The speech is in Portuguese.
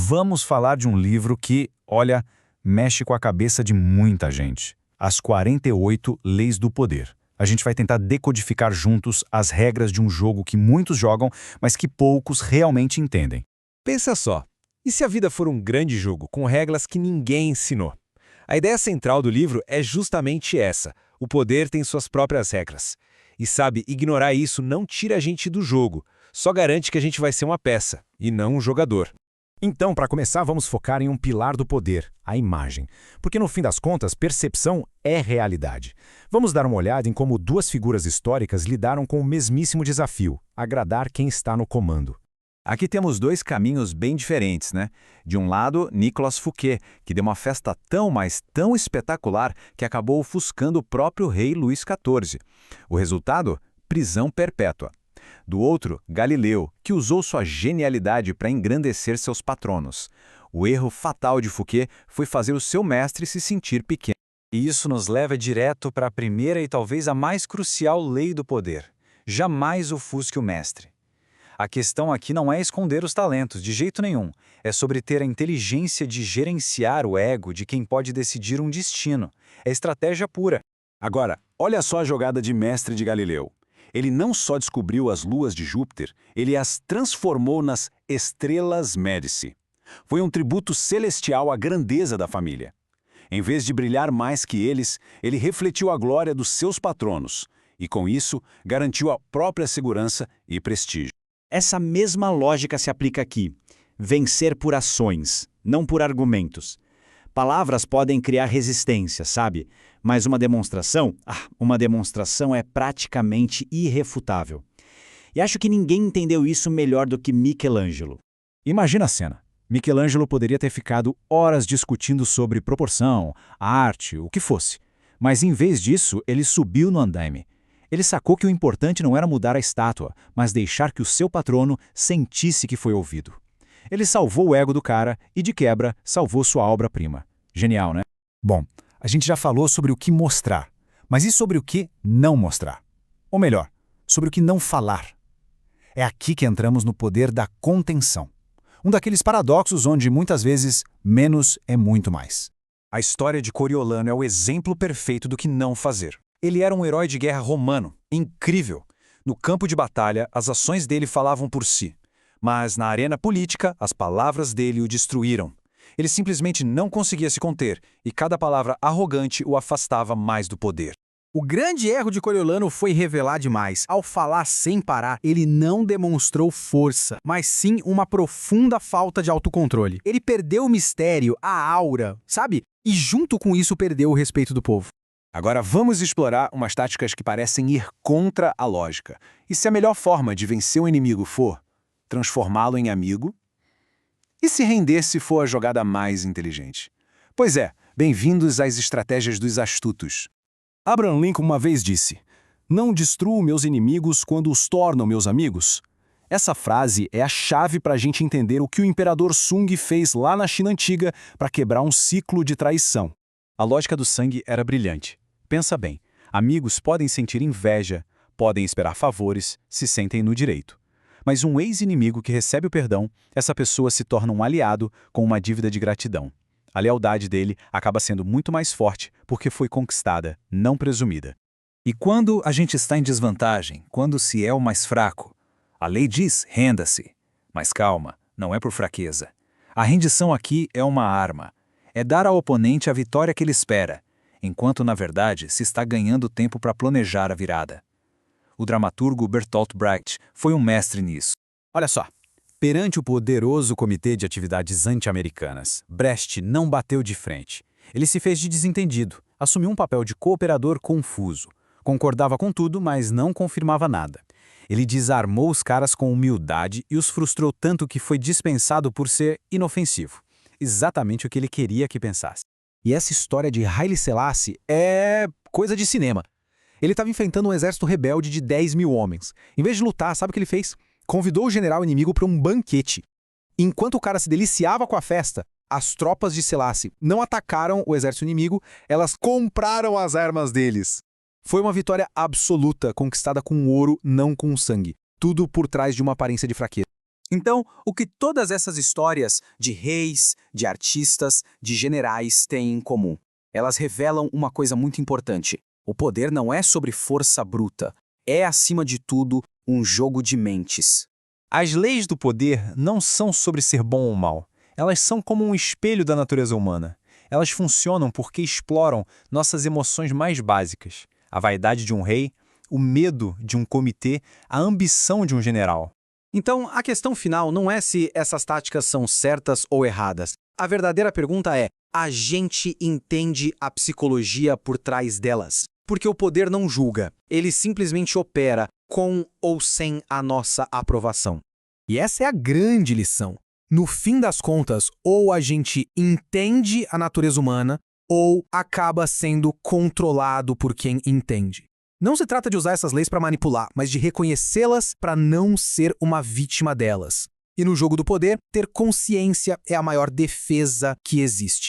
vamos falar de um livro que, olha, mexe com a cabeça de muita gente. As 48 Leis do Poder. A gente vai tentar decodificar juntos as regras de um jogo que muitos jogam, mas que poucos realmente entendem. Pensa só, e se a vida for um grande jogo, com regras que ninguém ensinou? A ideia central do livro é justamente essa: o poder tem suas próprias regras. E sabe, ignorar isso não tira a gente do jogo, só garante que a gente vai ser uma peça, e não um jogador. Então, para começar, vamos focar em um pilar do poder, a imagem. Porque no fim das contas, percepção é realidade. Vamos dar uma olhada em como duas figuras históricas lidaram com o mesmíssimo desafio: agradar quem está no comando. Aqui temos dois caminhos bem diferentes, né? De um lado, Nicolas Fouquet, que deu uma festa tão, mas tão espetacular que acabou ofuscando o próprio rei Luís XIV. O resultado? Prisão perpétua. Do outro, Galileu, que usou sua genialidade para engrandecer seus patronos. O erro fatal de Fouquet foi fazer o seu mestre se sentir pequeno. E isso nos leva direto para a primeira e talvez a mais crucial lei do poder: jamais ofusque o mestre. A questão aqui não é esconder os talentos, de jeito nenhum. É sobre ter a inteligência de gerenciar o ego de quem pode decidir um destino. É estratégia pura. Agora, olha só a jogada de mestre de Galileu. Ele não só descobriu as luas de Júpiter, ele as transformou nas estrelas Médici. Foi um tributo celestial à grandeza da família. Em vez de brilhar mais que eles, ele refletiu a glória dos seus patronos e, com isso, garantiu a própria segurança e prestígio. Essa mesma lógica se aplica aqui. Vencer por ações, não por argumentos. Palavras podem criar resistência, sabe? Mas uma demonstração é praticamente irrefutável. E acho que ninguém entendeu isso melhor do que Michelangelo. Imagina a cena. Michelangelo poderia ter ficado horas discutindo sobre proporção, arte, o que fosse. Mas em vez disso, ele subiu no andaime. Ele sacou que o importante não era mudar a estátua, mas deixar que o seu patrono sentisse que foi ouvido. Ele salvou o ego do cara e, de quebra, salvou sua obra-prima. Genial, né? Bom, a gente já falou sobre o que mostrar, mas e sobre o que não mostrar? Ou melhor, sobre o que não falar. É aqui que entramos no poder da contenção. Um daqueles paradoxos onde, muitas vezes, menos é muito mais. A história de Coriolano é o exemplo perfeito do que não fazer. Ele era um herói de guerra romano, incrível. No campo de batalha, as ações dele falavam por si. Mas na arena política, as palavras dele o destruíram. Ele simplesmente não conseguia se conter, e cada palavra arrogante o afastava mais do poder. O grande erro de Coriolano foi revelar demais. Ao falar sem parar, ele não demonstrou força, mas sim uma profunda falta de autocontrole. Ele perdeu o mistério, a aura, sabe? E junto com isso perdeu o respeito do povo. Agora vamos explorar umas táticas que parecem ir contra a lógica. E se a melhor forma de vencer o inimigo for transformá-lo em amigo? E se render-se for a jogada mais inteligente? Pois é, bem-vindos às estratégias dos astutos. Abraham Lincoln uma vez disse: "Não destruo meus inimigos quando os tornam meus amigos." Essa frase é a chave para a gente entender o que o imperador Sung fez lá na China Antiga para quebrar um ciclo de traição. A lógica do sangue era brilhante. Pensa bem, amigos podem sentir inveja, podem esperar favores, se sentem no direito. Mas um ex-inimigo que recebe o perdão, essa pessoa se torna um aliado com uma dívida de gratidão. A lealdade dele acaba sendo muito mais forte porque foi conquistada, não presumida. E quando a gente está em desvantagem, quando se é o mais fraco? A lei diz, renda-se. Mas calma, não é por fraqueza. A rendição aqui é uma arma. É dar ao oponente a vitória que ele espera, enquanto na verdade se está ganhando tempo para planejar a virada. O dramaturgo Bertolt Brecht foi um mestre nisso. Olha só, perante o poderoso Comitê de Atividades Anti-Americanas, Brecht não bateu de frente. Ele se fez de desentendido, assumiu um papel de cooperador confuso. Concordava com tudo, mas não confirmava nada. Ele desarmou os caras com humildade e os frustrou tanto que foi dispensado por ser inofensivo. Exatamente o que ele queria que pensasse. E essa história de Haile Selassie é coisa de cinema. Ele estava enfrentando um exército rebelde de 10 mil homens. Em vez de lutar, sabe o que ele fez? Convidou o general inimigo para um banquete. Enquanto o cara se deliciava com a festa, as tropas de Selassie não atacaram o exército inimigo, elas compraram as armas deles. Foi uma vitória absoluta, conquistada com ouro, não com sangue. Tudo por trás de uma aparência de fraqueza. Então, o que todas essas histórias de reis, de artistas, de generais têm em comum? Elas revelam uma coisa muito importante. O poder não é sobre força bruta. É, acima de tudo, um jogo de mentes. As leis do poder não são sobre ser bom ou mal. Elas são como um espelho da natureza humana. Elas funcionam porque exploram nossas emoções mais básicas. A vaidade de um rei, o medo de um comitê, a ambição de um general. Então, a questão final não é se essas táticas são certas ou erradas. A verdadeira pergunta é: a gente entende a psicologia por trás delas? Porque o poder não julga, ele simplesmente opera com ou sem a nossa aprovação. E essa é a grande lição. No fim das contas, ou a gente entende a natureza humana, ou acaba sendo controlado por quem entende. Não se trata de usar essas leis para manipular, mas de reconhecê-las para não ser uma vítima delas. E no jogo do poder, ter consciência é a maior defesa que existe.